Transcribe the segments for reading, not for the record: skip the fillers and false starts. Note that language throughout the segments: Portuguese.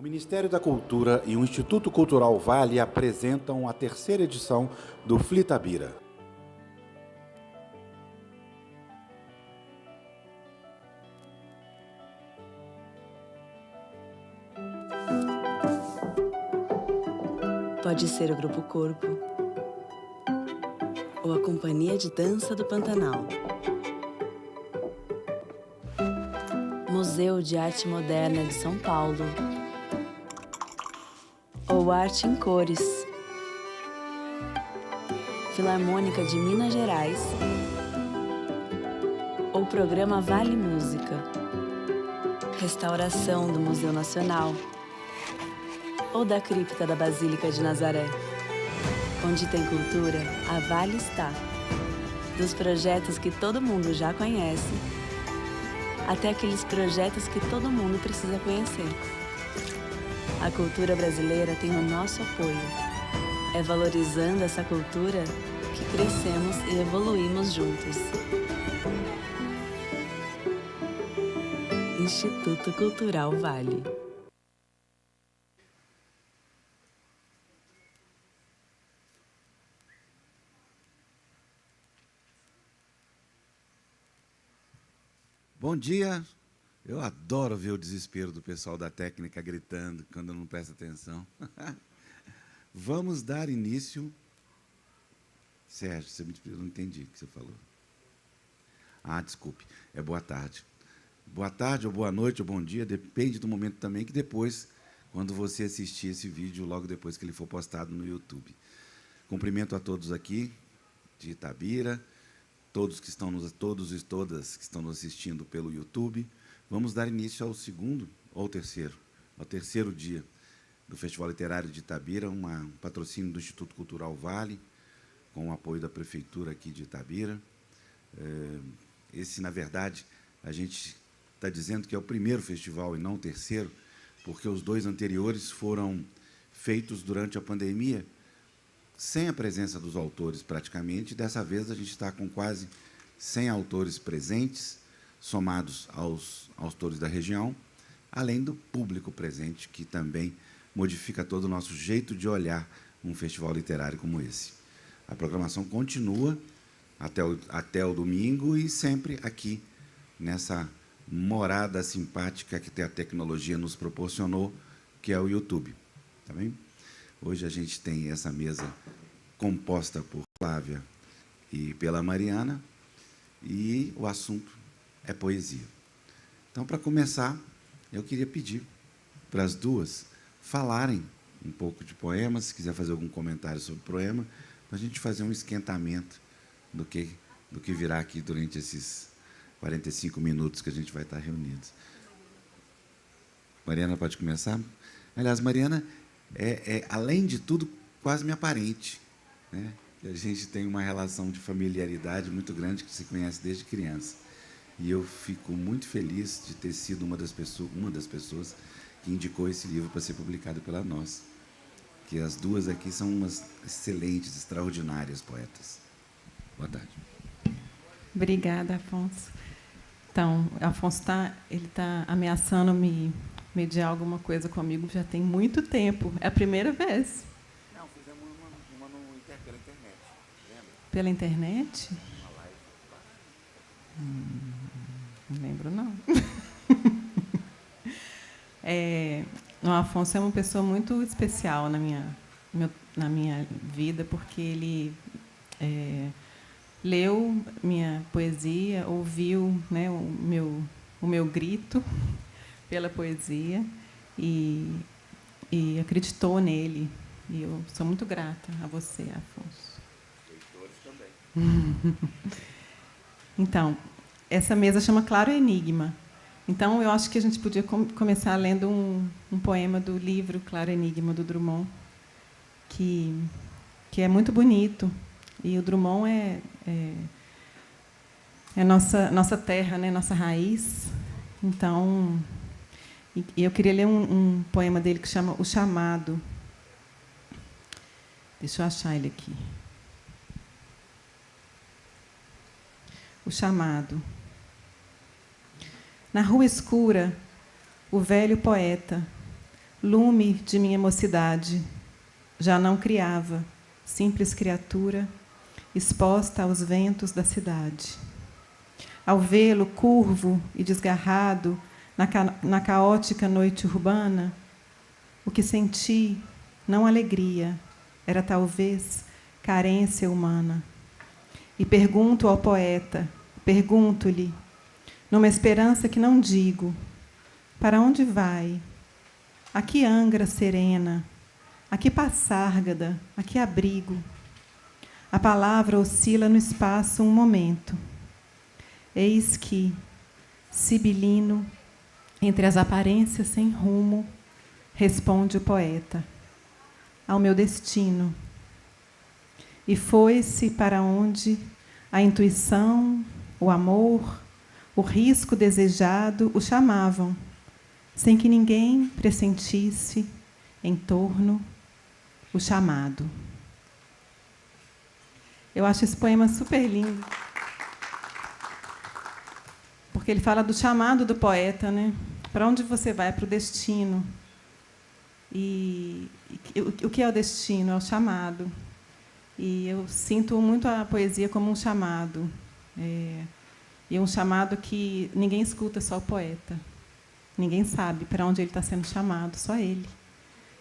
Ministério da Cultura e o Instituto Cultural Vale apresentam a terceira edição do Flitabira. Pode ser o Grupo Corpo ou a Companhia de Dança do Pantanal. Museu de Arte Moderna de São Paulo ou Arte em Cores. Filarmônica de Minas Gerais ou Programa Vale Música. Restauração do Museu Nacional ou da Cripta da Basílica de Nazaré. Onde tem cultura, a Vale está. Dos projetos que todo mundo já conhece, até aqueles projetos que todo mundo precisa conhecer. A cultura brasileira tem o nosso apoio. É valorizando essa cultura que crescemos e evoluímos juntos. Instituto Cultural Vale. Bom dia. Eu adoro ver o desespero do pessoal da técnica gritando quando não presta atenção. Vamos dar início... Sérgio, eu não entendi o que você falou. Ah, desculpe. É boa tarde. Boa tarde, ou boa noite, ou bom dia, depende do momento também, que depois, quando você assistir esse vídeo, logo depois que ele for postado no YouTube. Cumprimento a todos aqui, de Itabira, todos e todas que estão nos assistindo pelo YouTube. Vamos dar início ao segundo, ou ao terceiro dia do Festival Literário de Itabira, um patrocínio do Instituto Cultural Vale, com o apoio da Prefeitura aqui de Itabira. Esse, na verdade, a gente está dizendo que é o primeiro festival e não o terceiro, porque os dois anteriores foram feitos durante a pandemia, sem a presença dos autores, praticamente. Dessa vez, a gente está com quase 100 autores presentes, somados aos autores da região, além do público presente, que também modifica todo o nosso jeito de olhar um festival literário como esse. A programação continua até o domingo e sempre aqui, nessa morada simpática que a tecnologia nos proporcionou, que é o YouTube. Tá bem? Hoje a gente tem essa mesa composta por Flávia e pela Mariana, e o assunto é poesia. Então, para começar, eu queria pedir para as duas falarem um pouco de poemas, se quiser fazer algum comentário sobre o poema, para a gente fazer um esquentamento do que virá aqui durante esses 45 minutos que a gente vai estar reunidos. Mariana, pode começar? Aliás, Mariana além de tudo, quase minha parente, né? A gente tem uma relação de familiaridade muito grande, que se conhece desde criança. E eu fico muito feliz de ter sido uma das pessoas que indicou esse livro para ser publicado pela nós. Que as duas aqui são umas excelentes, extraordinárias poetas. Boa tarde. Obrigada, Afonso. Então, Afonso está ameaçando me mediar alguma coisa comigo já tem muito tempo. É a primeira vez. Não, fizemos uma pela internet, lembra? Pela internet? Uma live. Não lembro, não. O Afonso é uma pessoa muito especial na minha vida, porque ele leu minha poesia, ouviu, né, o meu grito pela poesia e acreditou nele. E eu sou muito grata a você, Afonso. Leitores também. Então, essa mesa chama Claro Enigma. Então, eu acho que a gente podia começar lendo um poema do livro Claro Enigma, do Drummond, que é muito bonito. E o Drummond é nossa terra, né? Nossa raiz. Então, eu queria ler um poema dele que chama O Chamado. Deixa eu achar ele aqui. O Chamado. Na rua escura, o velho poeta, lume de minha mocidade, já não criava, simples criatura, exposta aos ventos da cidade. Ao vê-lo curvo e desgarrado na caótica noite urbana, o que senti, não alegria, era talvez carência humana. E pergunto ao poeta, pergunto-lhe, numa esperança que não digo, para onde vai? A que angra serena? A que passárgada? A que abrigo? A palavra oscila no espaço um momento. Eis que, sibilino, entre as aparências sem rumo, responde o poeta, ao meu destino. E foi-se para onde a intuição, o amor, o risco desejado o chamavam, sem que ninguém pressentisse em torno o chamado. Eu acho esse poema super lindo, porque ele fala do chamado do poeta, né? Para onde você vai? Para o destino. E o que é o destino? É o chamado. E eu sinto muito a poesia como um chamado. E um chamado que ninguém escuta, só o poeta. Ninguém sabe para onde ele está sendo chamado, só ele.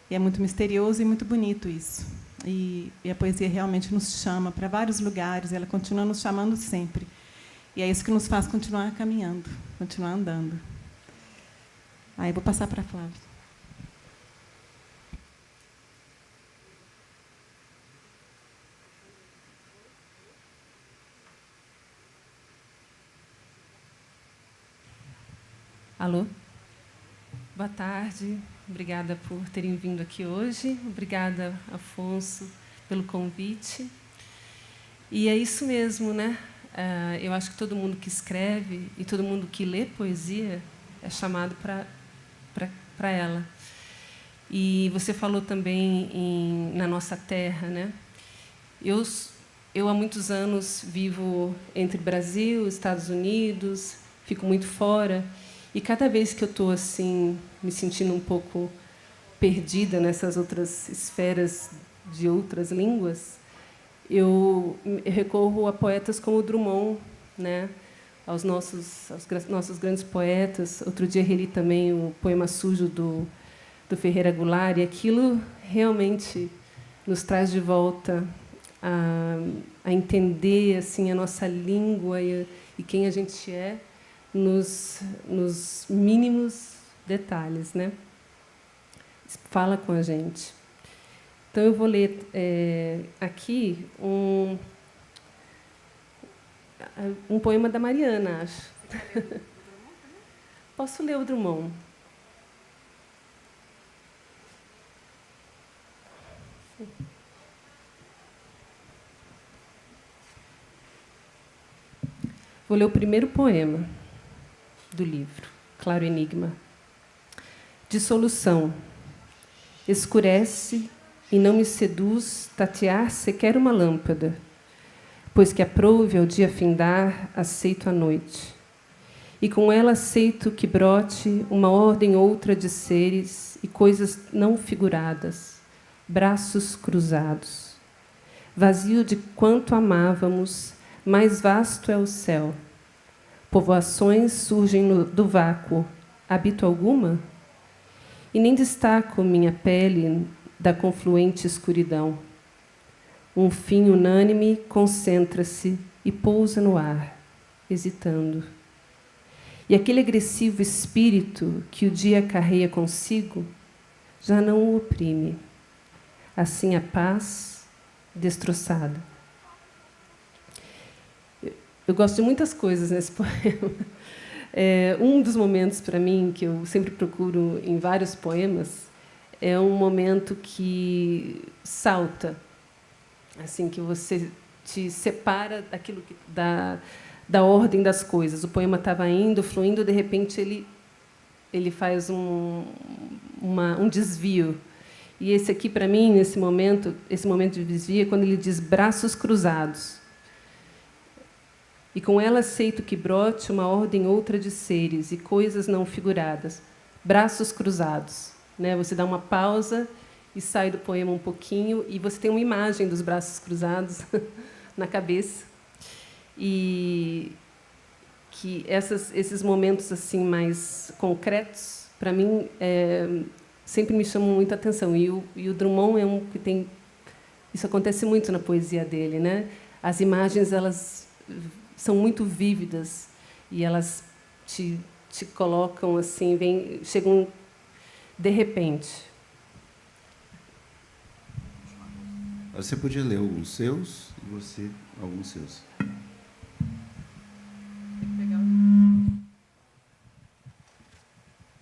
E é muito misterioso e muito bonito isso. E a poesia realmente nos chama para vários lugares, ela continua nos chamando sempre. E é isso que nos faz continuar caminhando, continuar andando. Aí eu vou passar para a Flávia. Alô? Boa tarde, obrigada por terem vindo aqui hoje. Obrigada, Afonso, pelo convite. E é isso mesmo, né? Eu acho que todo mundo que escreve e todo mundo que lê poesia é chamado para ela. E você falou também na nossa terra, né? Eu há muitos anos vivo entre Brasil, Estados Unidos, fico muito fora. E cada vez que eu estou assim, me sentindo um pouco perdida nessas outras esferas de outras línguas, eu recorro a poetas como o Drummond, né? aos nossos grandes poetas. Outro dia reli também o Poema Sujo do Ferreira Goulart, e aquilo realmente nos traz de volta a entender assim a nossa língua e quem a gente é nos mínimos detalhes, né? Fala com a gente. Então, eu vou ler aqui um poema da Mariana, acho. Posso ler o Drummond? Vou ler o primeiro poema do livro, Claro Enigma. Dissolução. Escurece e não me seduz tatear sequer uma lâmpada, pois que aprouve ao dia findar, aceito a noite. E com ela aceito que brote uma ordem outra de seres e coisas não figuradas, braços cruzados. Vazio de quanto amávamos, mais vasto é o céu. Povoações surgem do vácuo. Habito alguma? E nem destaco minha pele da confluente escuridão. Um fim unânime concentra-se e pousa no ar, hesitando. E aquele agressivo espírito que o dia carrega consigo já não o oprime. Assim a paz destroçada. Eu gosto de muitas coisas nesse poema. Um dos momentos, para mim, que eu sempre procuro em vários poemas, é um momento que salta, assim, que você te separa daquilo da ordem das coisas. O poema estava indo, fluindo, de repente ele faz um desvio. E esse aqui, para mim, esse momento de desvio, é quando ele diz braços cruzados. E com ela aceito que brote uma ordem outra de seres e coisas não figuradas, braços cruzados. né? Você dá uma pausa e sai do poema um pouquinho, e você tem uma imagem dos braços cruzados na cabeça. E que esses momentos assim mais concretos, para mim, sempre me chamam muita atenção. E o Drummond é um que tem... Isso acontece muito na poesia dele, né? As imagens, elas são muito vívidas e elas te colocam assim, chegam de repente. Você podia ler alguns seus e você alguns seus.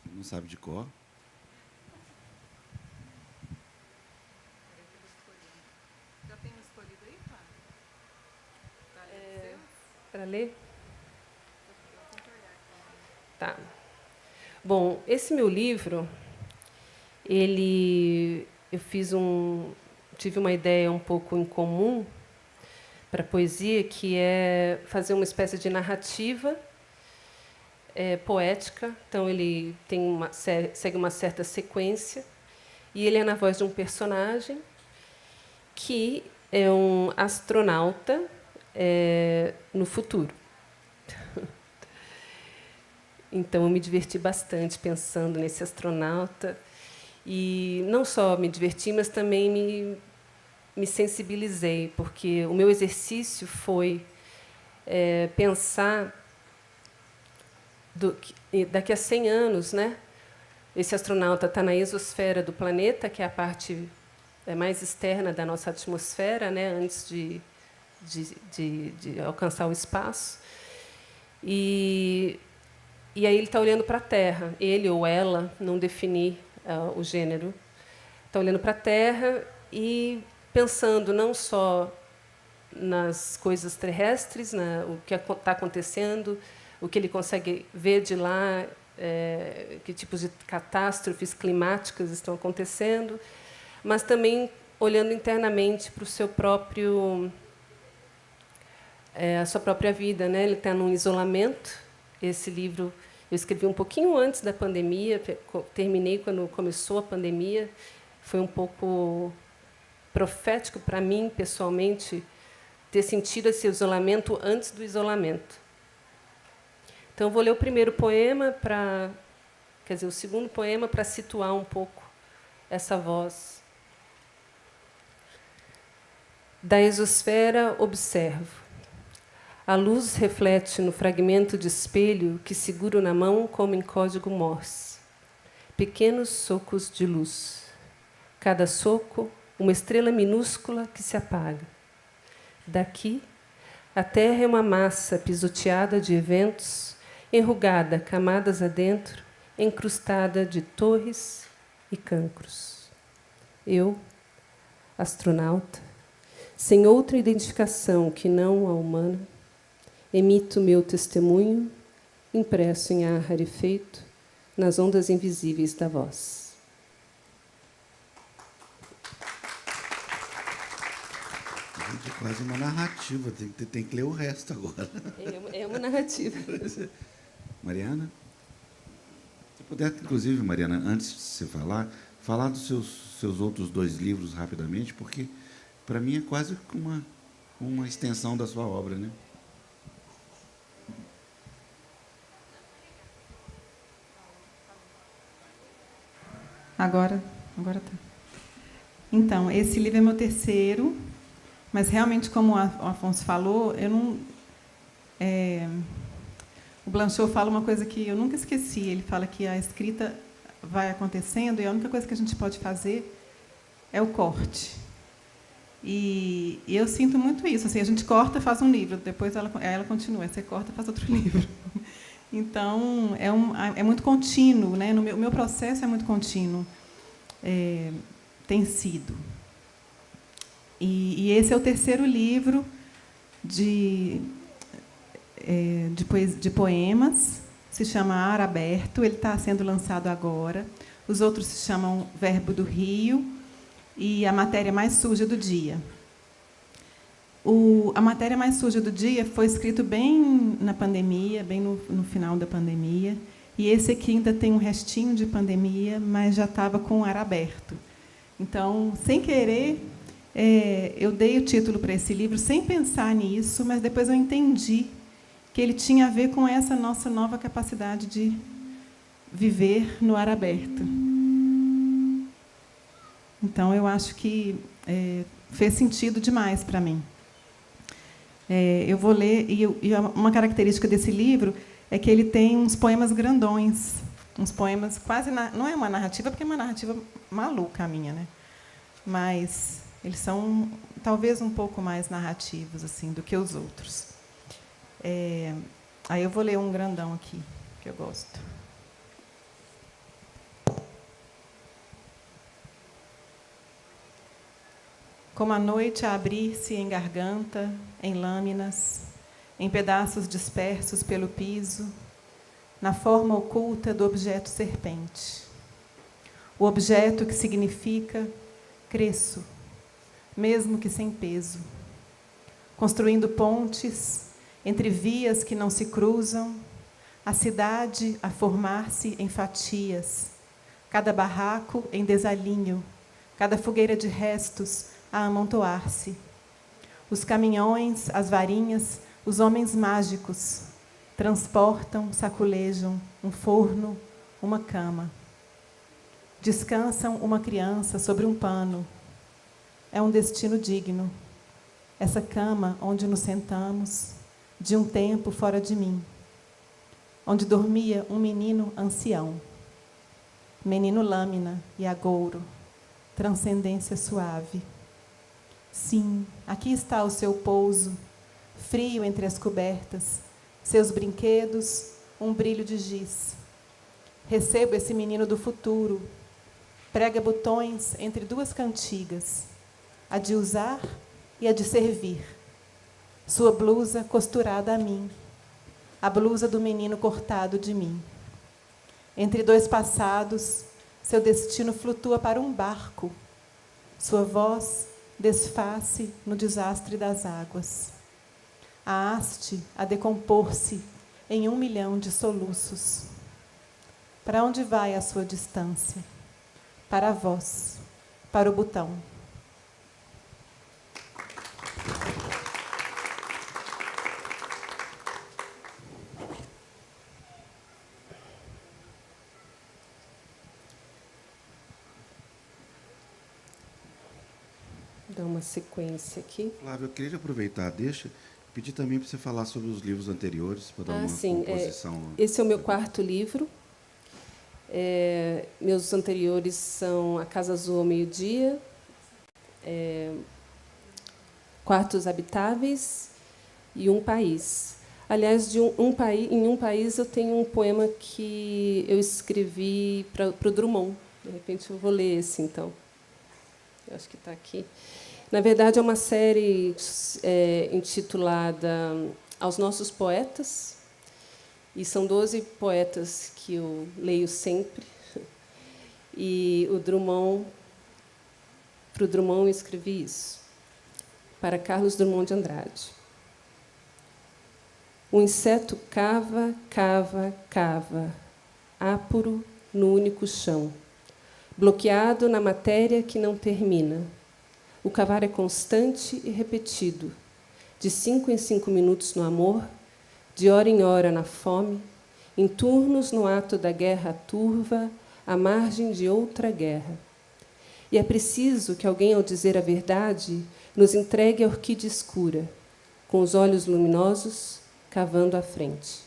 Você não sabe de cor? Já tem escolhido aí, Clara? Para ler? Tá. Bom, esse meu livro, eu tive uma ideia um pouco incomum para a poesia, que é fazer uma espécie de narrativa poética. Então, ele segue uma certa sequência, e ele é na voz de um personagem que é um astronauta no futuro. Então, eu me diverti bastante pensando nesse astronauta. E não só me diverti, mas também me sensibilizei, porque o meu exercício foi pensar daqui a 100 anos, né? Esse astronauta está na exosfera do planeta, que é a parte mais externa da nossa atmosfera, né? Antes de alcançar o espaço. E aí ele está olhando para a Terra. Ele ou ela, não defini o gênero, está olhando para a Terra e pensando não só nas coisas terrestres, o que está acontecendo, o que ele consegue ver de lá, que tipos de catástrofes climáticas estão acontecendo, mas também olhando internamente para o seu próprio, a sua própria vida, né? Ele está num isolamento. Esse livro eu escrevi um pouquinho antes da pandemia, terminei quando começou a pandemia. Foi um pouco profético para mim, pessoalmente, ter sentido esse isolamento antes do isolamento. Então, eu vou ler o primeiro poema o segundo poema, para situar um pouco essa voz. Da exosfera observo. A luz reflete no fragmento de espelho que seguro na mão como em código Morse. Pequenos socos de luz. Cada soco, uma estrela minúscula que se apaga. Daqui, a Terra é uma massa pisoteada de eventos, enrugada camadas adentro, encrustada de torres e cancros. Eu, astronauta, sem outra identificação que não a humana, emito meu testemunho, impresso em ar rarefeito, nas ondas invisíveis da voz. Gente, é quase uma narrativa, tem que ler o resto agora. É uma narrativa. Mariana? Se puder, inclusive, Mariana, antes de você falar dos seus outros 2 livros rapidamente, porque, para mim, é quase uma extensão da sua obra, né? Agora tá. Então, esse livro é meu terceiro, mas realmente, como o Afonso falou, eu não. O Blanchot fala uma coisa que eu nunca esqueci. Ele fala que a escrita vai acontecendo e a única coisa que a gente pode fazer é o corte. E eu sinto muito isso. Assim, a gente corta, faz um livro, depois ela continua. Você corta, faz outro livro. Então, é muito contínuo, né? O meu processo é muito contínuo. Tem sido. E esse é o terceiro livro de poemas. Se chama Ar Aberto. Ele está sendo lançado agora. Os outros se chamam Verbo do Rio e A Matéria Mais Suja do Dia. A Matéria Mais Suja do Dia foi escrito bem na pandemia, bem no final da pandemia. E esse aqui ainda tem um restinho de pandemia, mas já estava com o ar aberto. Então, sem querer, eu dei o título para esse livro sem pensar nisso, mas depois eu entendi que ele tinha a ver com essa nossa nova capacidade de viver no ar aberto. Então, eu acho que fez sentido demais para mim. Eu vou ler, e uma característica desse livro é que ele tem uns poemas grandões, uns poemas quase... não é uma narrativa, porque é uma narrativa maluca a minha, né? Mas eles são talvez um pouco mais narrativos assim do que os outros. Aí eu vou ler um grandão aqui, que eu gosto. Como a noite a abrir-se em garganta, em lâminas, em pedaços dispersos pelo piso, na forma oculta do objeto serpente. O objeto que significa cresço, mesmo que sem peso, construindo pontes entre vias que não se cruzam, a cidade a formar-se em fatias, cada barraco em desalinho, cada fogueira de restos a amontoar-se. Os caminhões, as varinhas, os homens mágicos transportam, saculejam um forno, uma cama. Descansam uma criança sobre um pano. É um destino digno. Essa cama onde nos sentamos, de um tempo fora de mim, onde dormia um menino ancião. Menino lâmina e agouro, transcendência suave. Sim, aqui está o seu pouso, frio entre as cobertas, seus brinquedos, um brilho de giz. Recebo esse menino do futuro, prega botões entre duas cantigas, a de usar e a de servir. Sua blusa costurada a mim, a blusa do menino cortado de mim. Entre dois passados, seu destino flutua para um barco. Sua voz desfaz-se no desastre das águas. A haste a decompor-se em 1 milhão de soluços. Para onde vai a sua distância? Para a voz, para o botão. Dar uma sequência aqui. Flávio, eu queria aproveitar, pedir também para você falar sobre os livros anteriores, para dar uma composição. Esse é o meu 4º livro. Meus anteriores são A Casa Azul ao Meio-Dia, Quartos Habitáveis e Um País. Aliás, em Um País eu tenho um poema que eu escrevi para o Drummond. De repente eu vou ler esse, então. Eu acho que está aqui. Na verdade, é uma série intitulada Aos Nossos Poetas, e são 12 poetas que eu leio sempre. E para o Drummond eu escrevi isso, para Carlos Drummond de Andrade. O inseto cava, cava, cava, áporo no único chão, bloqueado na matéria que não termina. O cavar é constante e repetido, de 5 em 5 minutos no amor, de hora em hora na fome, em turnos no ato da guerra turva, à margem de outra guerra. E é preciso que alguém, ao dizer a verdade, nos entregue a orquídea escura, com os olhos luminosos, cavando à frente.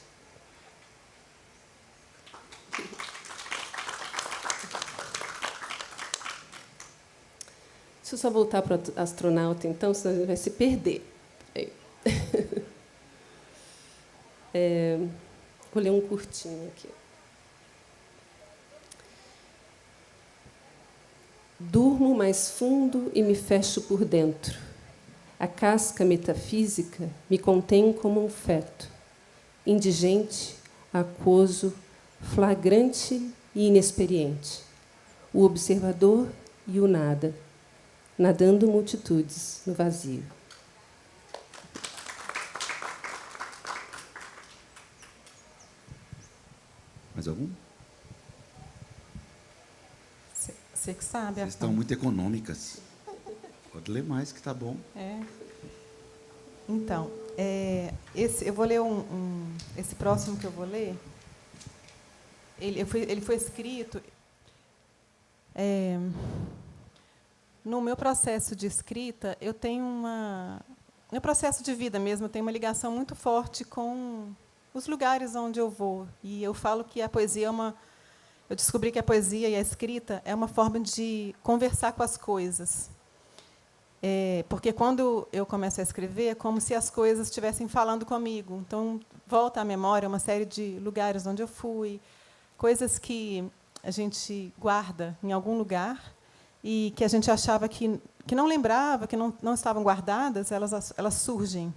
Deixa eu só voltar para o astronauta, então, senão a gente vai se perder. Vou ler um curtinho aqui. Durmo mais fundo e me fecho por dentro. A casca metafísica me contém como um feto, indigente, aquoso, flagrante e inexperiente. O observador e o nada, nadando multitudes no vazio. Mais algum? Você que sabe. Vocês estão muito econômicas. Pode ler mais, que está bom. Então, eu vou ler esse próximo que eu vou ler. Ele foi escrito... no meu processo de escrita, eu tenho no processo de vida mesmo, eu tenho uma ligação muito forte com os lugares onde eu vou. E eu falo que a poesia eu descobri que a poesia e a escrita é uma forma de conversar com as coisas. Porque quando eu começo a escrever, é como se as coisas estivessem falando comigo. Então, volta à memória uma série de lugares onde eu fui, coisas que a gente guarda em algum lugar e que a gente achava que não lembrava, que não estavam guardadas, elas surgem.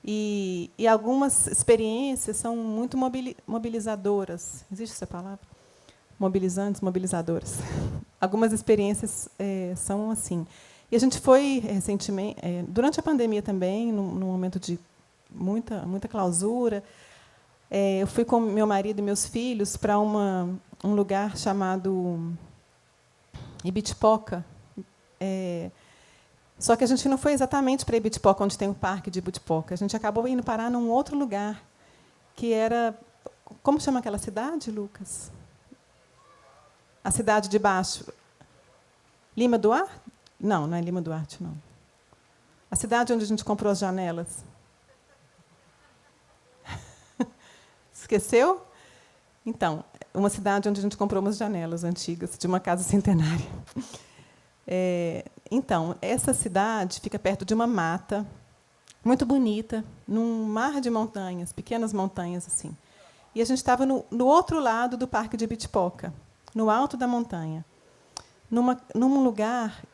E algumas experiências são muito mobilizadoras. Existe essa palavra? Mobilizantes, mobilizadoras. Algumas experiências são assim. E a gente foi recentemente, durante a pandemia também, num momento de muita clausura, eu fui com meu marido e meus filhos para um lugar chamado Ibitipoca. Só que a gente não foi exatamente para Ibitipoca, onde tem o parque de Ibitipoca. A gente acabou indo parar num outro lugar, que era... Como chama aquela cidade, Lucas? A cidade de baixo. Lima Duarte? Não, não é Lima Duarte, não. A cidade onde a gente comprou as janelas. Esqueceu? Então, uma cidade onde a gente comprou umas janelas antigas, de uma casa centenária. Então, essa cidade fica perto de uma mata muito bonita, num mar de montanhas, pequenas montanhas assim. E a gente estava no outro lado do Parque de Ibitipoca, no alto da montanha, num lugar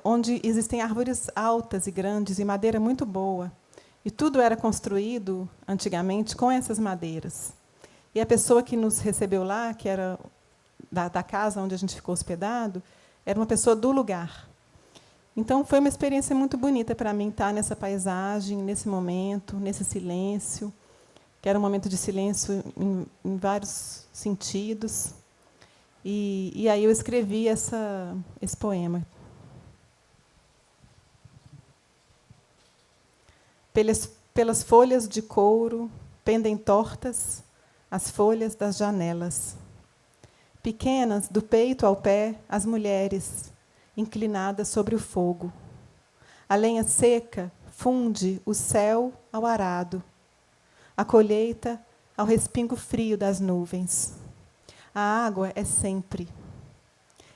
onde existem árvores altas e grandes e madeira muito boa. E tudo era construído, antigamente, com essas madeiras. E a pessoa que nos recebeu lá, que era da casa onde a gente ficou hospedado, era uma pessoa do lugar. Então, foi uma experiência muito bonita para mim estar nessa paisagem, nesse momento, nesse silêncio, que era um momento de silêncio em vários sentidos. E aí eu escrevi esse poema. Pelas folhas de couro pendem tortas as folhas das janelas. Pequenas, do peito ao pé, as mulheres, inclinadas sobre o fogo. A lenha seca funde o céu ao arado, a colheita ao respingo frio das nuvens. A água é sempre.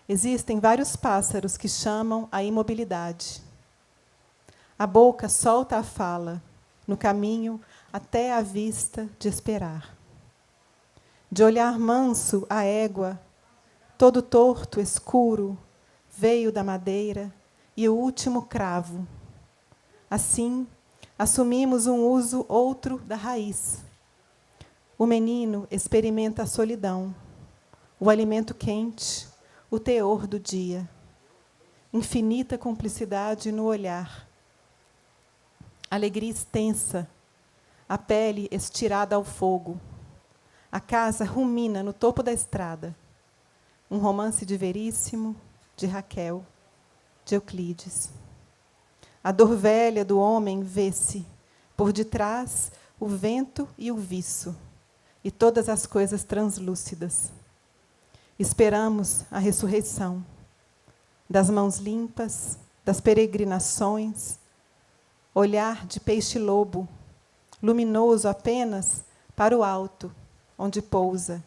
Existem vários pássaros que chamam a imobilidade. A boca solta a fala, no caminho até a vista de esperar. De olhar manso a égua, todo torto, escuro, veio da madeira e o último cravo. Assim, assumimos um uso outro da raiz. O menino experimenta a solidão, o alimento quente, o teor do dia. Infinita cumplicidade no olhar. Alegria extensa, a pele estirada ao fogo. A casa rumina no topo da estrada. Um romance de Veríssimo, de Raquel, de Euclides. A dor velha do homem vê-se, por detrás, o vento e o viço, e todas as coisas translúcidas. Esperamos a ressurreição das mãos limpas, das peregrinações, olhar de peixe-lobo, luminoso apenas para o alto, onde pousa,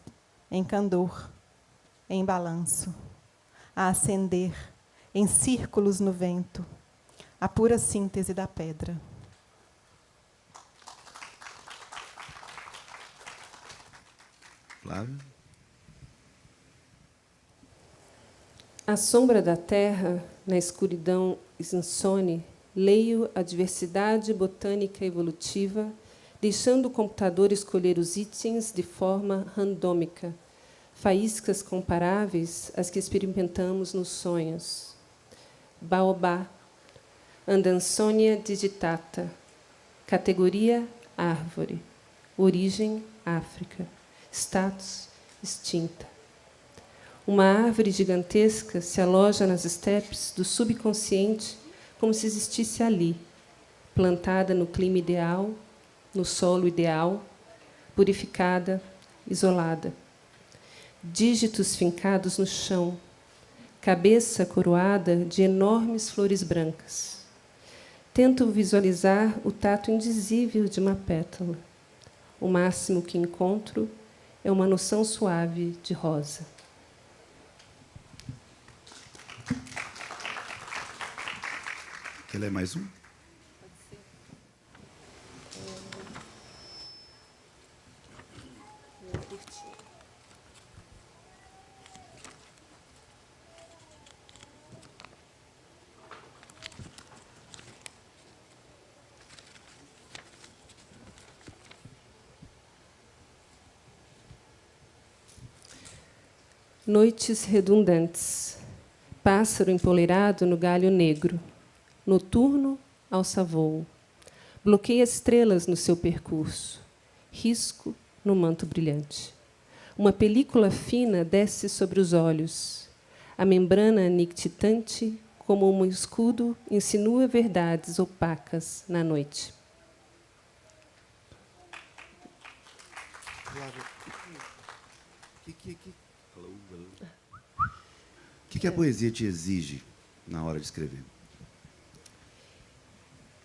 em candor, em balanço, a acender, em círculos no vento, a pura síntese da pedra. Flávio? À sombra da terra, na escuridão insone, leio a diversidade botânica evolutiva, deixando o computador escolher os itens de forma randômica, faíscas comparáveis às que experimentamos nos sonhos. Baobá, Andansonia digitata, categoria árvore, origem África, status extinta. Uma árvore gigantesca se aloja nas estepes do subconsciente como se existisse ali, plantada no clima ideal, no solo ideal, purificada, isolada. Dígitos fincados no chão, cabeça coroada de enormes flores brancas. Tento visualizar o tato indizível de uma pétala. O máximo que encontro é uma noção suave de rosa. Quer ler mais um? Noites redundantes. Pássaro empoleirado no galho negro. Noturno, alça voo. Bloqueia estrelas no seu percurso. Risco no manto brilhante. Uma película fina desce sobre os olhos. A membrana nictitante, como um escudo, insinua verdades opacas na noite. O que a poesia te exige na hora de escrever?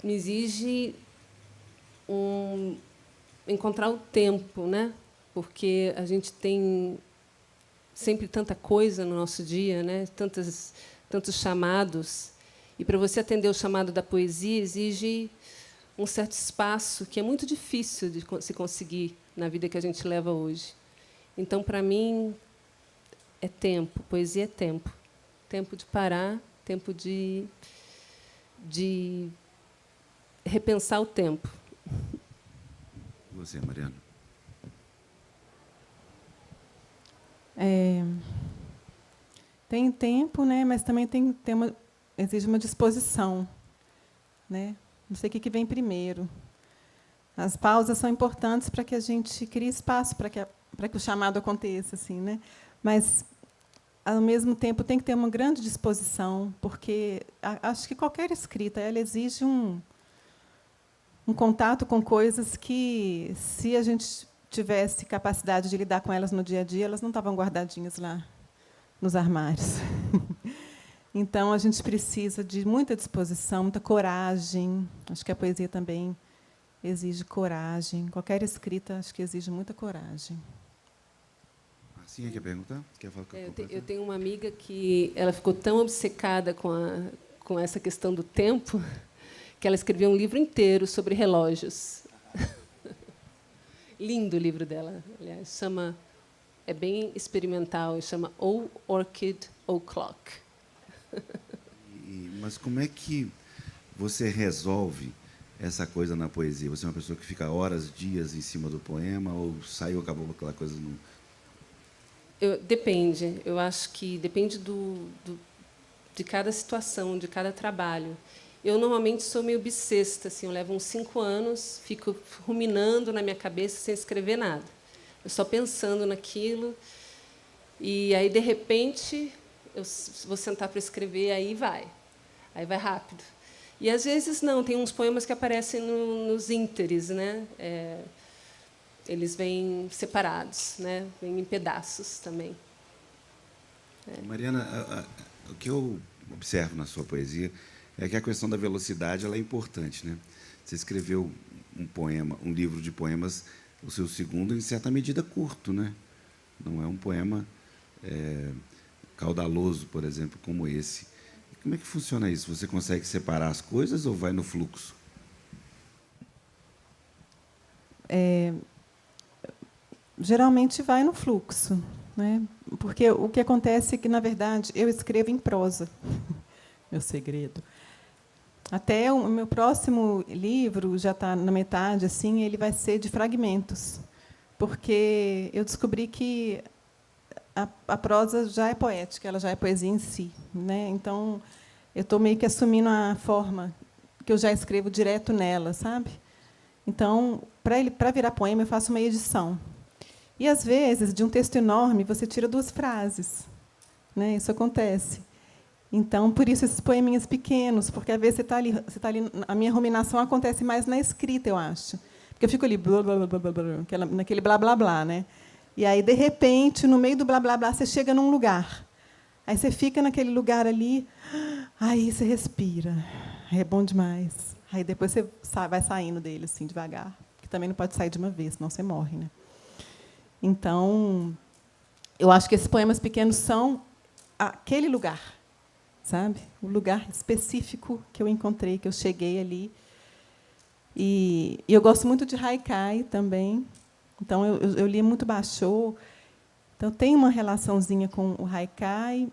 Me exige encontrar o tempo, né? Porque a gente tem sempre tanta coisa no nosso dia, né? Tantos chamados. E, para você atender o chamado da poesia, exige um certo espaço que é muito difícil de se conseguir na vida que a gente leva hoje. Então, para mim, é tempo. Poesia é tempo. Tempo de parar, tempo de repensar o tempo. Você, Mariana? Tem tempo, né? Mas também exige uma disposição, né? Não sei o que vem primeiro. As pausas são importantes para que a gente crie espaço para que o chamado aconteça, assim, né? Mas, ao mesmo tempo, tem que ter uma grande disposição, porque acho que qualquer escrita ela exige um contato com coisas que, se a gente tivesse capacidade de lidar com elas no dia a dia, elas não estavam guardadinhas lá nos armários. Então, a gente precisa de muita disposição, muita coragem. Acho que a poesia também exige coragem. Qualquer escrita, acho que exige muita coragem. Sim, quer perguntar? Quer falar eu tenho uma amiga que ela ficou tão obcecada com essa questão do tempo que ela escreveu um livro inteiro sobre relógios. Lindo o livro dela, aliás, é bem experimental, chama Ou Orchid ou Clock. Mas como é que você resolve essa coisa na poesia? Você é uma pessoa que fica horas, dias em cima do poema, ou saiu, acabou aquela coisa no... Depende. Eu acho que depende de cada situação, de cada trabalho. Eu, normalmente, sou meio bissexta. Assim, eu levo uns 5 anos, fico ruminando na minha cabeça sem escrever nada. Eu só pensando naquilo. E, aí, de repente, eu vou sentar para escrever, aí vai rápido. E, às vezes, não. Tem uns poemas que aparecem nos ínteres, né? Eles vêm separados, né? Vêm em pedaços também. Mariana, o que eu observo na sua poesia é que a questão da velocidade ela é importante, né? Você escreveu um livro de poemas, o seu segundo, em certa medida, curto, né? Não é um poema caudaloso, por exemplo, como esse. Como é que funciona isso? Você consegue separar as coisas ou vai no fluxo? Geralmente vai no fluxo, né? Porque o que acontece é que, na verdade, eu escrevo em prosa. Meu segredo. Até o meu próximo livro, já está na metade, assim, ele vai ser de fragmentos, porque eu descobri que a prosa já é poética, ela já é poesia em si, né? Então, eu estou meio que assumindo a forma que eu já escrevo direto nela, sabe? Então, para virar poema, eu faço uma edição. E, às vezes, de um texto enorme, você tira 2 frases. Né? Isso acontece. Então, por isso, esses poeminhas pequenos, porque, às vezes, você está ali, a minha ruminação acontece mais na escrita, eu acho. Porque eu fico ali, blá, blá, blá, blá, blá, naquele blá, blá, blá. Né? E aí, de repente, no meio do blá, blá, blá, você chega num lugar. Aí você fica naquele lugar ali, aí você respira. Aí é bom demais. Aí depois você vai saindo dele, assim, devagar. Porque também não pode sair de uma vez, senão você morre. Né? Então, eu acho que esses poemas pequenos são aquele lugar, sabe? O lugar específico que eu encontrei, que eu cheguei ali. E eu gosto muito de haikai também. Então, eu li muito Basho. Então, tem uma relaçãozinha com o haikai.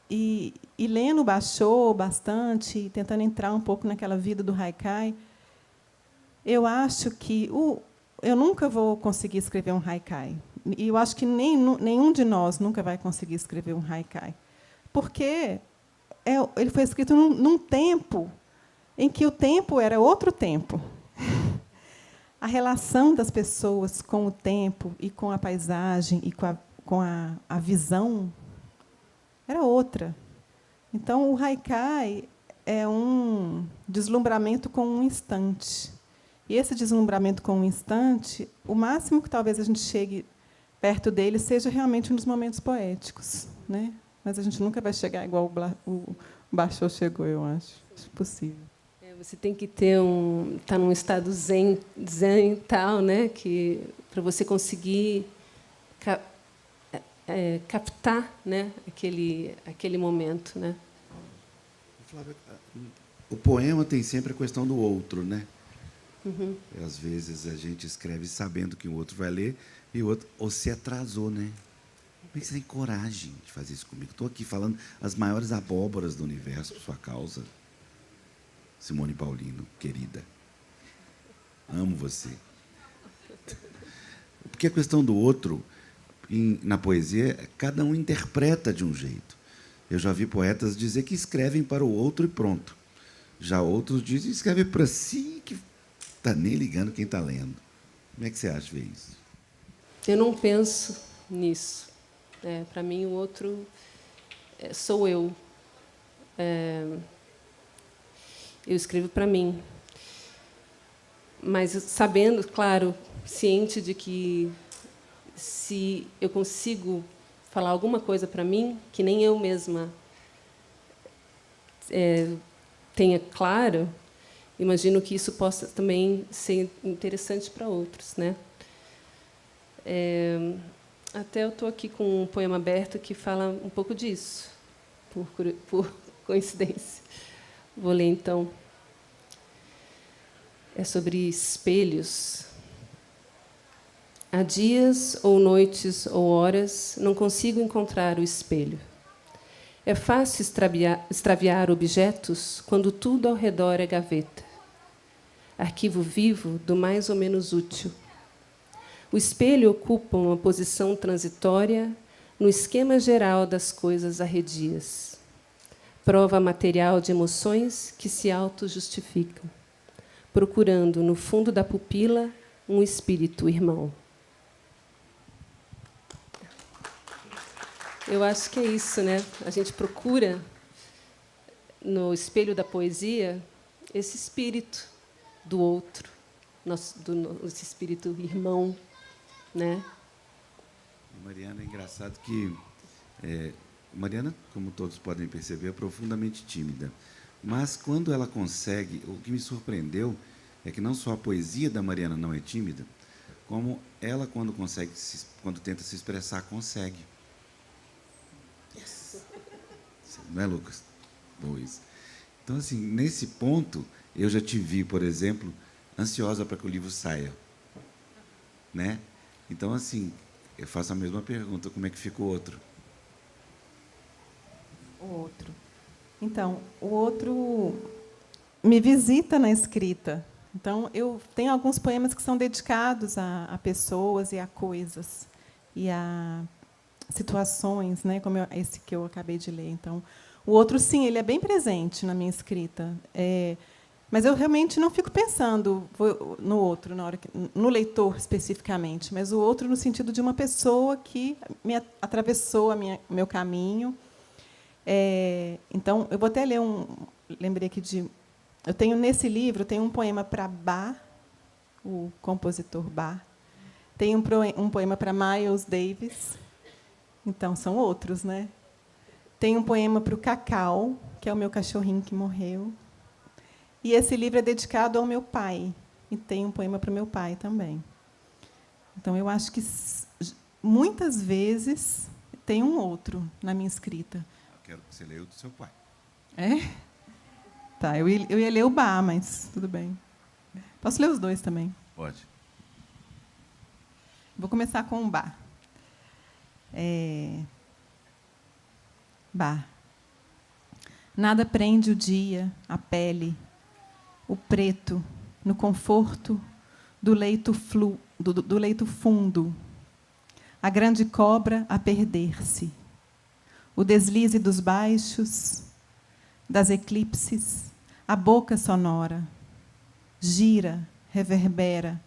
E lendo Basho bastante, tentando entrar um pouco naquela vida do haikai, eu acho que eu nunca vou conseguir escrever um haikai. E eu acho que nenhum de nós nunca vai conseguir escrever um haikai. Porque ele foi escrito num tempo em que o tempo era outro tempo. A relação das pessoas com o tempo e com a paisagem e com a visão era outra. Então, o haikai é um deslumbramento com um instante. E esse deslumbramento com um instante, o máximo que talvez a gente chegue perto dele seja realmente um dos momentos poéticos. Né? Mas a gente nunca vai chegar igual o Basho chegou, eu acho. Acho possível. Você tem que estar num estado zen e tal, né? Para você conseguir captar, né? aquele momento, né? Flávia, o poema tem sempre a questão do outro, né? Uhum. Às vezes a gente escreve sabendo que o outro vai ler e o outro ou se atrasou, né? Como é que você tem coragem de fazer isso comigo? Estou aqui falando as maiores abóboras do universo por sua causa. Simone Paulino, querida. Amo você. Porque a questão do outro, na poesia, cada um interpreta de um jeito. Eu já vi poetas dizer que escrevem para o outro e pronto. Já outros dizem que escrevem para si, que está nem ligando quem está lendo. Como é que você acha ver isso? Eu não penso nisso. Para mim, o outro sou eu. Eu escrevo para mim. Mas sabendo, claro, ciente de que se eu consigo falar alguma coisa para mim, que nem eu mesma tenha claro, imagino que isso possa também ser interessante para outros. Né? Até eu estou aqui com um poema aberto que fala um pouco disso, por coincidência. Vou ler, então. É sobre espelhos. Há dias, ou noites, ou horas, não consigo encontrar o espelho. É fácil extraviar objetos quando tudo ao redor é gaveta. Arquivo vivo do mais ou menos útil. O espelho ocupa uma posição transitória no esquema geral das coisas arredias. Prova material de emoções que se auto-justificam, procurando, no fundo da pupila, um espírito irmão. Eu acho que é isso, né? A gente procura, no espelho da poesia, esse espírito do outro, esse espírito irmão. Né? Mariana, é engraçado que... Mariana, como todos podem perceber, é profundamente tímida. Mas, quando ela consegue... O que me surpreendeu é que não só a poesia da Mariana não é tímida, como ela, quando tenta se expressar, consegue. Yes. Não é, Lucas? Bom isso. Então, assim, nesse ponto, eu já te vi, por exemplo, ansiosa para que o livro saia. Né? Então, assim, eu faço a mesma pergunta, como é que fica o outro? O outro. Então, o outro me visita na escrita. Então, eu tenho alguns poemas que são dedicados a pessoas e a coisas, e a situações, né, como esse que eu acabei de ler. Então, o outro, sim, ele é bem presente na minha escrita. Mas eu realmente não fico pensando no outro, no leitor especificamente, mas o outro no sentido de uma pessoa que atravessou o meu caminho. Então, eu vou até ler lembrei aqui eu tenho nesse livro um poema para Bach, o compositor Bach. Tem um poema para Miles Davis. Então, são outros, né? Tem um poema para o Cacau, que é o meu cachorrinho que morreu. E esse livro é dedicado ao meu pai. E tem um poema para o meu pai também. Então, eu acho que, muitas vezes, tem um outro na minha escrita. Eu quero que você leia o do seu pai. É? Tá, eu ia ler o Bach, mas tudo bem. Posso ler os dois também? Pode. Vou começar com o Bach. Bach. Nada prende o dia, a pele, o preto, no conforto do leito fundo, a grande cobra a perder-se, o deslize dos baixos, das eclipses, a boca sonora, gira, reverbera,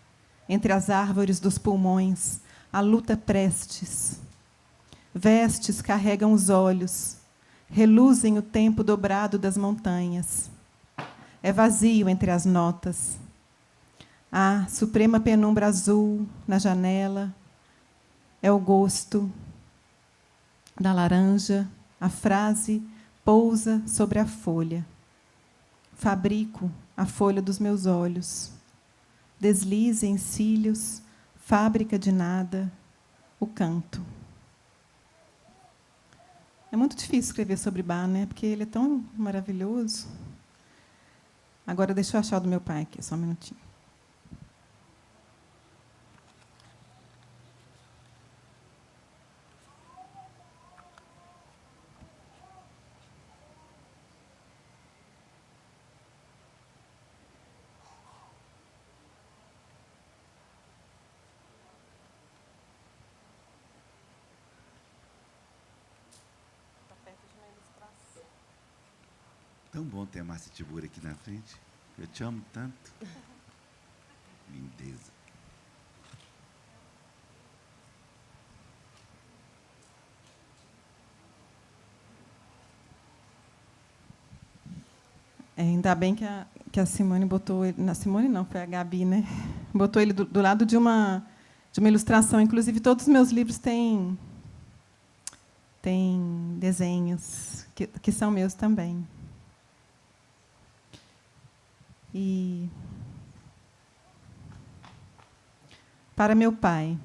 entre as árvores dos pulmões, a luta prestes. Vestes carregam os olhos, reluzem o tempo dobrado das montanhas. É vazio entre as notas. A suprema penumbra azul na janela. É o gosto da laranja. A frase pousa sobre a folha. Fabrico a folha dos meus olhos. Deslize em cílios, fábrica de nada, o canto. É muito difícil escrever sobre Bach, né? Porque ele é tão maravilhoso. Agora, deixa eu achar o do meu pai aqui, só um minutinho. Tão bom ter a Márcia Tiburi aqui na frente. Eu te amo tanto. Lindeza. Ainda bem que a Simone botou ele... Não, Simone não, foi a Gabi, né? Botou ele do lado de uma ilustração. Inclusive, todos os meus livros têm desenhos que são meus também. E para meu pai,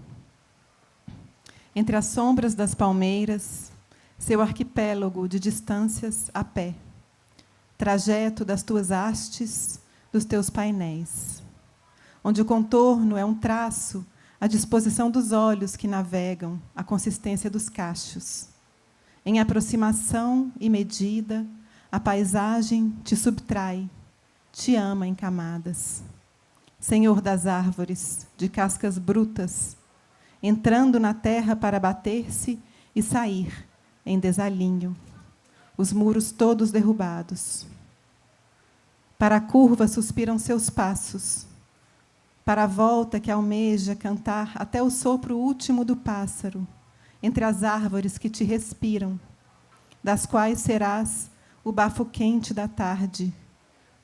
entre as sombras das palmeiras, seu arquipélago de distâncias a pé, trajeto das tuas hastes, dos teus painéis, onde o contorno é um traço à disposição dos olhos que navegam a consistência dos cachos. Em aproximação e medida, a paisagem te subtrai, te ama em camadas. Senhor das árvores, de cascas brutas, entrando na terra para bater-se e sair em desalinho, os muros todos derrubados. Para a curva suspiram seus passos, para a volta que almeja cantar até o sopro último do pássaro, entre as árvores que te respiram, das quais serás o bafo quente da tarde,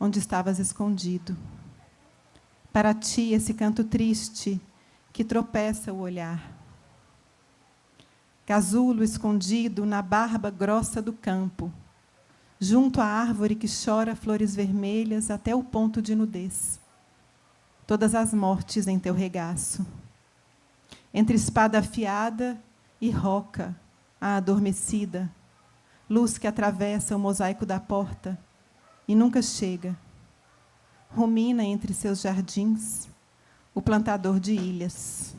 onde estavas escondido. Para ti, esse canto triste que tropeça o olhar. Casulo escondido na barba grossa do campo, junto à árvore que chora flores vermelhas até o ponto de nudez. Todas as mortes em teu regaço. Entre espada afiada e roca, a adormecida, luz que atravessa o mosaico da porta, e nunca chega. Rumina entre seus jardins o plantador de ilhas.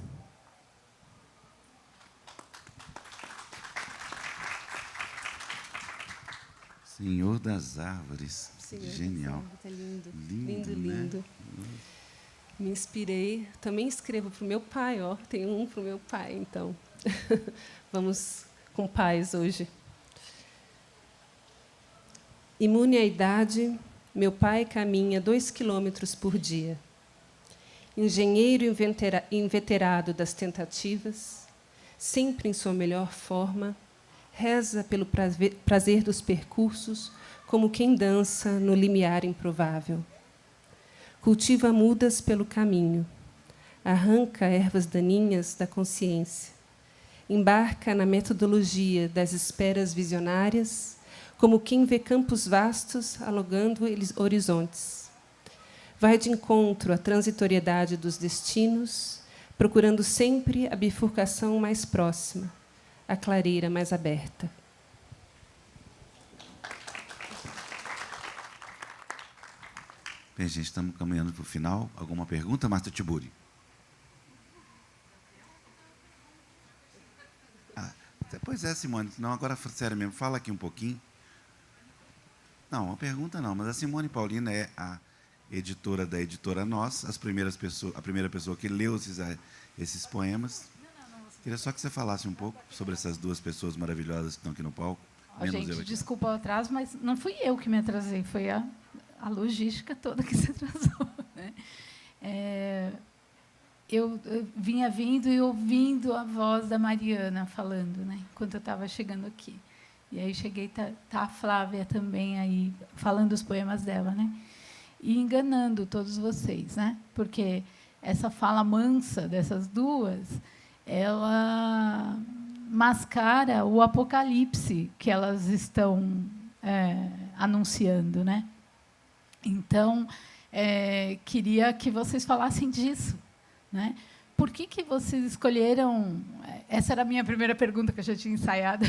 Senhor das árvores. Senhor Genial. Das árvores, é lindo. Lindo, Lindo, né? lindo. Me inspirei. Também escrevo para o meu pai, ó. Tem um para o meu pai, então. Vamos com paz hoje. Imune à idade, Meu pai caminha 2 quilômetros por dia. Engenheiro inveterado das tentativas, sempre em sua melhor forma, reza pelo prazer dos percursos, como quem dança no limiar improvável. Cultiva mudas pelo caminho, arranca ervas daninhas da consciência, embarca na metodologia das esperas visionárias, como quem vê campos vastos alongando horizontes. Vai de encontro à transitoriedade dos destinos, procurando sempre a bifurcação mais próxima, a clareira mais aberta. Bem, gente, estamos caminhando para o final. Alguma pergunta, Marta Tiburi? Pois é, Simone. Não, agora, sério mesmo, fala aqui um pouquinho. Não, uma pergunta não, mas a Simone Paulina é a editora da editora Nós, a primeira pessoa que leu esses poemas. Queria só que você falasse um pouco sobre essas duas pessoas maravilhosas que estão aqui no palco. Gente, desculpa o atraso, mas não fui eu que me atrasei, foi a logística toda que se atrasou. Né? Eu vinha vindo e ouvindo a voz da Mariana falando, né, enquanto eu estava chegando aqui. E aí cheguei, tá a Flávia também aí falando os poemas dela, né? E enganando todos vocês, né? Porque essa fala mansa dessas duas, ela mascara o apocalipse que elas estão anunciando, né? Então, queria que vocês falassem disso, né? Por que vocês escolheram... Essa era a minha primeira pergunta, que eu já tinha ensaiado.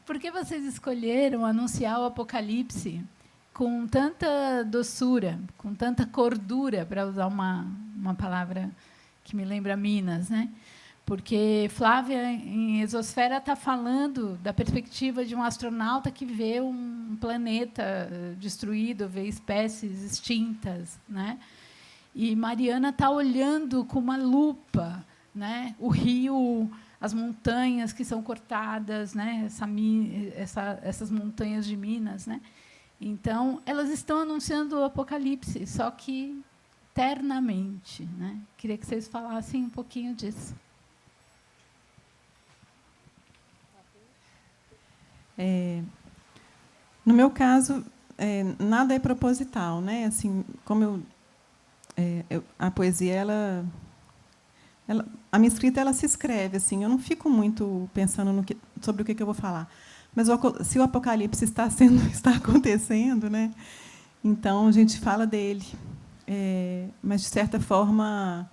Por que vocês escolheram anunciar o apocalipse com tanta doçura, com tanta cordura, para usar uma palavra que me lembra Minas, né? Porque Flávia, em Exosfera, está falando da perspectiva de um astronauta que vê um planeta destruído, vê espécies extintas, né? E Mariana está olhando com uma lupa, né, o rio, as montanhas que são cortadas, né, essas montanhas de Minas, né? Então, elas estão anunciando o apocalipse, só que ternamente, né? Queria que vocês falassem um pouquinho disso. No meu caso, nada é proposital, né? Assim, como a poesia, a minha escrita, ela se escreve assim. Eu não fico muito pensando sobre o que eu vou falar. Mas se o apocalipse está acontecendo, né? Então a gente fala dele. Mas de certa forma,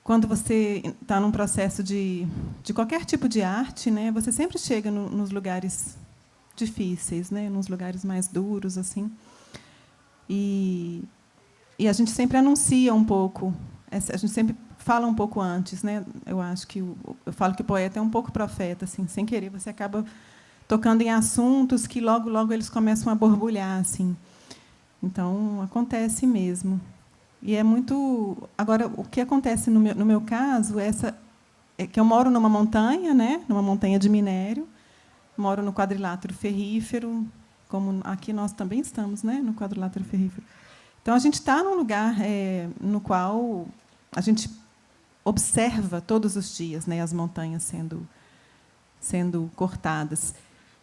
quando você está num processo de qualquer tipo de arte, né? Você sempre chega nos lugares difíceis, né? Nos lugares mais duros, assim. E a gente sempre anuncia um pouco, a gente sempre fala um pouco antes, né? Eu acho que eu falo que o poeta é um pouco profeta, assim, sem querer você acaba tocando em assuntos que logo eles começam a borbulhar, assim. Então acontece mesmo. E é muito. Agora, o que acontece no meu caso é que eu moro numa montanha, né? Numa montanha de minério, moro no quadrilátero ferrífero, como aqui nós também estamos, né? No quadrilátero ferrífero. Então, a gente está num lugar no qual a gente observa todos os dias, né, as montanhas sendo cortadas.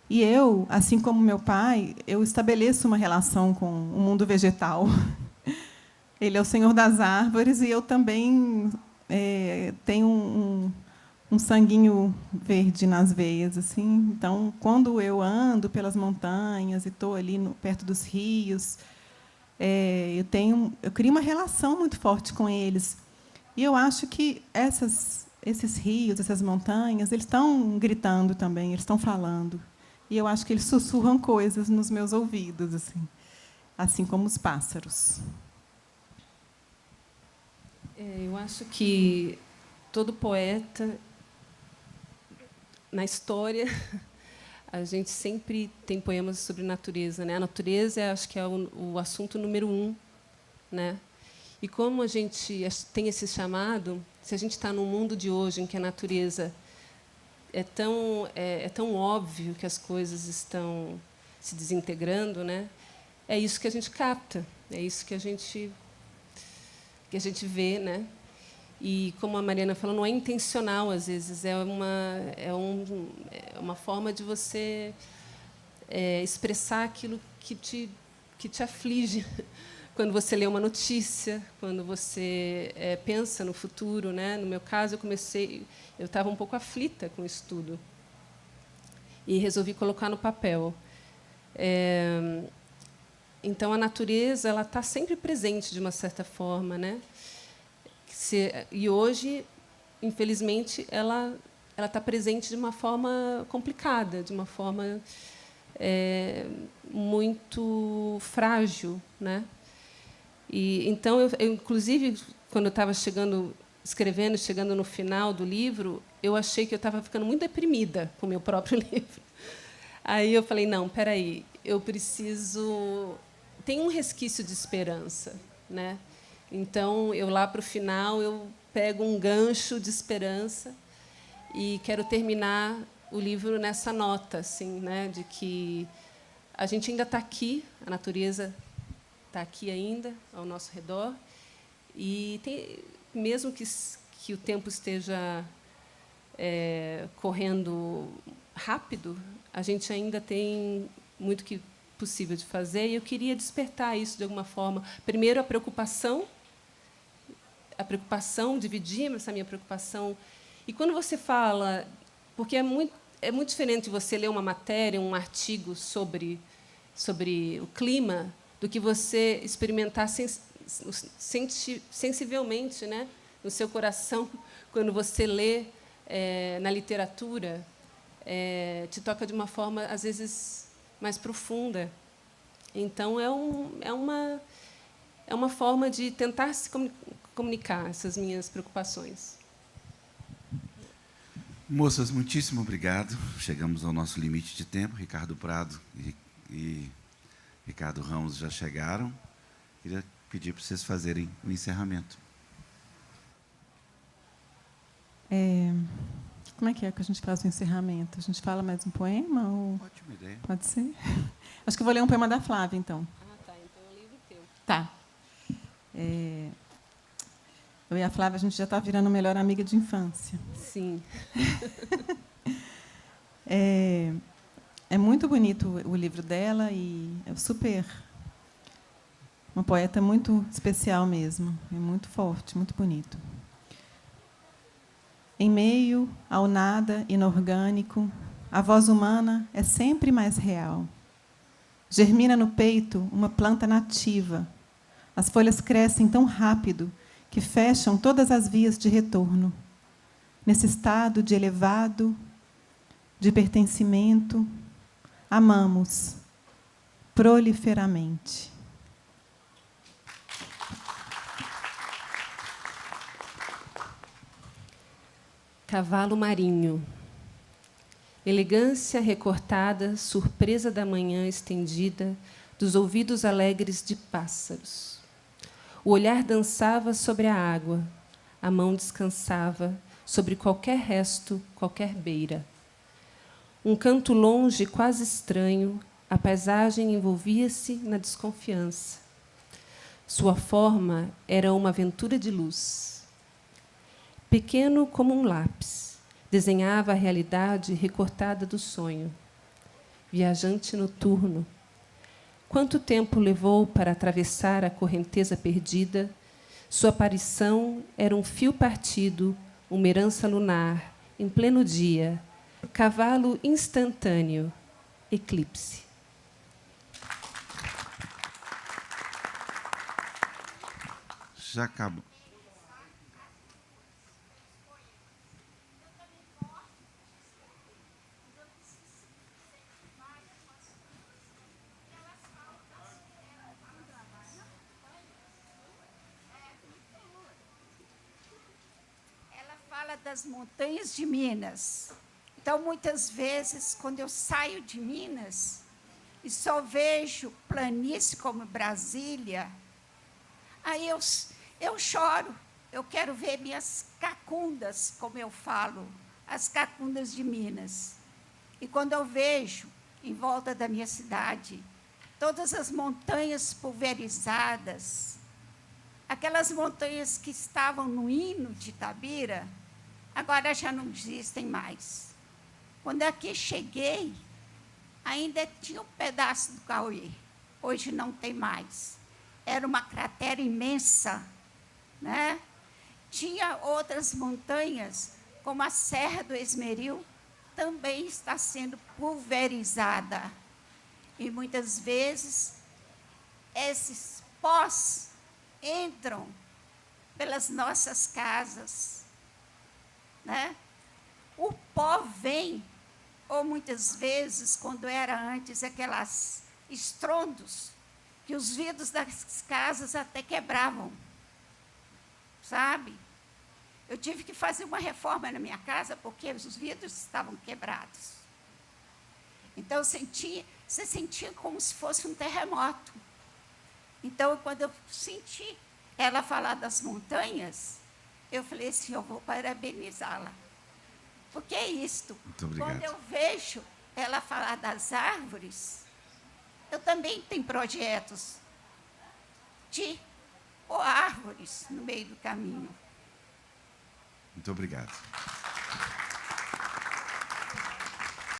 E eu, assim como meu pai, eu estabeleço uma relação com o mundo vegetal. Ele é o senhor das árvores e eu também tenho um sanguinho verde nas veias, assim. Então, quando eu ando pelas montanhas e estou ali perto dos rios, eu crio uma relação muito forte com eles. E eu acho que esses rios, essas montanhas, eles estão gritando também, eles estão falando. E eu acho que eles sussurram coisas nos meus ouvidos, assim como os pássaros. Eu acho que todo poeta, na história, a gente sempre tem poemas sobre natureza, né? A natureza, acho que é o assunto número 1, né? E como a gente tem esse chamado, se a gente está num mundo de hoje em que a natureza é tão óbvio que as coisas estão se desintegrando, né? é isso que a gente capta, é isso que a gente vê, né? E, como a Mariana falou, não é intencional, às vezes, é uma forma de você expressar aquilo que te aflige quando você lê uma notícia, quando você pensa no futuro, né? No meu caso, eu estava um pouco aflita com o estudo e resolvi colocar no papel. Então, a natureza ela está sempre presente, de uma certa forma, né? E hoje, infelizmente, ela está presente de uma forma complicada, de uma forma muito frágil, né? E então eu inclusive, quando eu estava chegando no final do livro, eu achei que eu estava ficando muito deprimida com o meu próprio livro. Aí eu falei, não, espera aí, eu preciso... Tem um resquício de esperança, né? Então, eu lá para o final, eu pego um gancho de esperança e quero terminar o livro nessa nota, assim, né, de que a gente ainda está aqui, a natureza está aqui ainda, ao nosso redor, e mesmo que o tempo esteja correndo rápido, a gente ainda tem muito que possível de fazer, e eu queria despertar isso de alguma forma. Primeiro, a preocupação, dividir essa minha preocupação. E quando você fala, porque é muito diferente você ler uma matéria, um artigo sobre o clima, do que você experimentar sensivelmente, né, no seu coração, quando você lê na literatura, te toca de uma forma, às vezes, mais profunda. Então, é uma forma de tentar se comunicar essas minhas preocupações. Moças, muitíssimo obrigado. Chegamos ao nosso limite de tempo. Ricardo Prado e Ricardo Ramos já chegaram. Queria pedir para vocês fazerem o encerramento. Como é que a gente faz o encerramento? A gente fala mais um poema? Ou... Ótima ideia. Pode ser? Acho que eu vou ler um poema da Flávia, então. Ah, tá. Então eu leio o teu. Tá. Eu e a Flávia, a gente já está virando melhor amiga de infância. Sim. É muito bonito o livro dela e é uma poeta muito especial mesmo, é muito forte, muito bonito. Em meio ao nada inorgânico, a voz humana é sempre mais real. Germina no peito uma planta nativa. As folhas crescem tão rápido que fecham todas as vias de retorno. Nesse estado de elevado, de pertencimento, amamos proliferamente. Cavalo marinho. Elegância recortada, surpresa da manhã estendida, dos ouvidos alegres de pássaros. O olhar dançava sobre a água, a mão descansava sobre qualquer resto, qualquer beira. Um canto longe, quase estranho, a paisagem envolvia-se na desconfiança. Sua forma era uma aventura de luz. Pequeno como um lápis, desenhava a realidade recortada do sonho. Viajante noturno. Quanto tempo levou para atravessar a correnteza perdida? Sua aparição era um fio partido, uma herança lunar, em pleno dia, cavalo instantâneo, eclipse. Já acabou. Das montanhas de Minas. Então, muitas vezes, quando eu saio de Minas e só vejo planície como Brasília, aí eu choro. Eu quero ver minhas cacundas, como eu falo, as cacundas de Minas. E quando eu vejo, em volta da minha cidade, todas as montanhas pulverizadas, aquelas montanhas que estavam no hino de Itabira, agora já não existem mais. Quando aqui cheguei, ainda tinha um pedaço do Cauê. Hoje não tem mais. Era uma cratera imensa, né? Tinha outras montanhas, como a Serra do Esmeril, também está sendo pulverizada. E muitas vezes esses pós entram pelas nossas casas, né? O pó vem, ou muitas vezes, quando era antes aquelas estrondos, que os vidros das casas até quebravam, sabe? Eu tive que fazer uma reforma na minha casa porque os vidros estavam quebrados. Então, você sentia como se fosse um terremoto. Então, quando eu senti ela falar das montanhas, eu falei assim, eu vou parabenizá-la. Porque é isto. Muito obrigado. Quando eu vejo ela falar das árvores, eu também tenho projetos de pôr árvores no meio do caminho. Muito obrigado.